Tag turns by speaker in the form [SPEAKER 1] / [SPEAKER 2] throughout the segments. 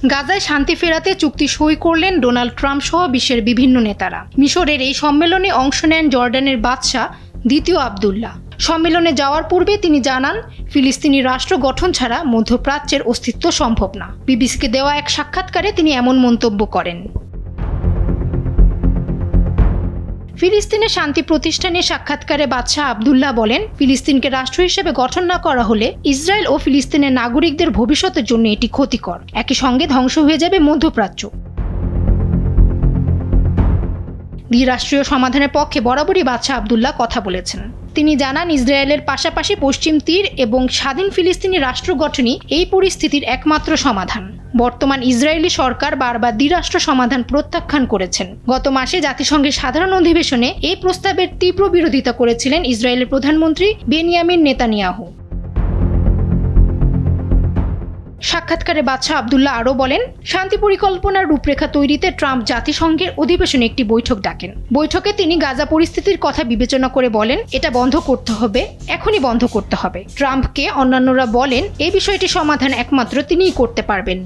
[SPEAKER 1] গাজায় শান্তি ফেরাতে চুক্তি সই করলেন ডোনাল্ড ট্রাম্প সহ বিশ্বের বিভিন্ন নেতারা। মিশরের এই সম্মেলনে অংশ নেন জর্ডানের বাদশাহ দ্বিতীয় আবদুল্লাহ। সম্মেলনে যাওয়ার পূর্বে তিনি জানান, ফিলিস্তিনি রাষ্ট্র গঠন ছাড়া মধ্যপ্রাচ্যের অস্তিত্ব সম্ভব না। বিবিসিকে দেওয়া এক সাক্ষাৎকারে তিনি এমন মন্তব্য করেন। ফিলিস্তিনের শান্তি প্রতিষ্ঠা নিয়ে সাক্ষাৎকারে বাদশাহ আবদুল্লাহ বলেন, ফিলিস্তিনকে রাষ্ট্র হিসেবে গঠন না করা হলে ইসরায়েল ও ফিলিস্তিনের নাগরিকদের ভবিষ্যতের জন্য এটি ক্ষতিকর। একই সঙ্গে ধ্বংস হয়ে যাবে মধ্যপ্রাচ্য। দ্বিরাষ্ট্রীয় সমাধানের পক্ষে বরাবরই বাদশাহ আবদুল্লাহ কথা বলেছেন। তিনি জানান, ইসরায়েলের পাশাপাশি পশ্চিম তীর এবং স্বাধীন ফিলিস্তিনি রাষ্ট্র গঠনই এই পরিস্থিতির একমাত্র সমাধান। বর্তমান ইসরায়েলি সরকার বারবার দ্বিরাষ্ট্র সমাধান প্রত্যাখ্যান করেছেন। গত মাসে জাতিসংঘের সাধারণ অধিবেশনে এই প্রস্তাবের তীব্র বিরোধিতা করেছিলেন ইসরায়েলের প্রধানমন্ত্রী বেনিয়ামিন নেতানিয়াহু। সাক্ষাৎকারে বাদশাহ আবদুল্লাহ আরও বলেন, শান্তি পরিকল্পনার রূপরেখা তৈরিতে ট্রাম্প জাতিসংঘের অধিবেশনে একটি বৈঠক ডাকেন। বৈঠকে তিনি গাজা পরিস্থিতির কথা বিবেচনা করে বলেন, এটা বন্ধ করতে হবে, এখনই বন্ধ করতে হবে। ট্রাম্পকে অন্যান্যরা বলেন, এই বিষয়টি সমাধান একমাত্র তিনিই করতে পারবেন।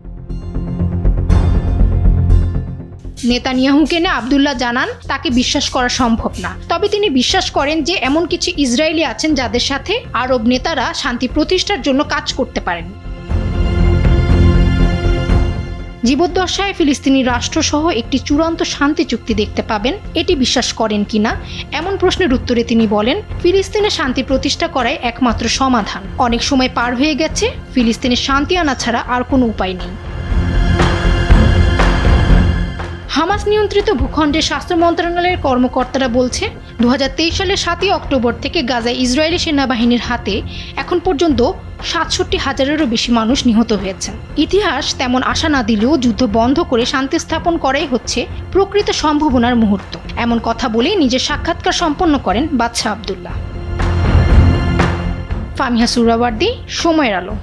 [SPEAKER 1] নেতানিয়াহুকে নিয়ে আবদুল্লাহ জানান, তাকে বিশ্বাস করা সম্ভব না। তবে তিনি বিশ্বাস করেন যে এমন কিছু ইসরায়েলি আছেন যাদের সাথে আরব নেতারা শান্তি প্রতিষ্ঠার জন্য কাজ করতে পারেন। জীবদ্দশায় ফিলিস্তিনি রাষ্ট্রসহ একটি চূড়ান্ত শান্তি চুক্তি দেখতে পাবেন, এটি বিশ্বাস করেন কিনা এমন প্রশ্নের উত্তরে তিনি বলেন, ফিলিস্তিনে শান্তি প্রতিষ্ঠা করাই একমাত্র সমাধান। অনেক সময় পার হয়ে গেছে, ফিলিস্তিনে শান্তি আনা ছাড়া আর কোনো উপায় নেই। হামাস নিয়ন্ত্রিত ভূখণ্ডের স্বাস্থ্য মন্ত্রণালয়ের কর্মকর্তারা বলছে, 2023 সালের 7 অক্টোবর থেকে গাজায় ইসরায়েলি সেনাবাহিনীর হাতে এখন পর্যন্ত 67,000-এরও বেশি মানুষ নিহত হয়েছেন। ইতিহাস তেমন আশা না দিলেও যুদ্ধ বন্ধ করে শান্তি স্থাপন করাই হচ্ছে প্রকৃত সম্ভাবনার মুহূর্ত। এমন কথা বলেই নিজের সাক্ষাৎকার সম্পন্ন করেন বাদশাহ আবদুল্লাহ। ফামিহা সুহরাওয়ার্দী, সময়ের আলো।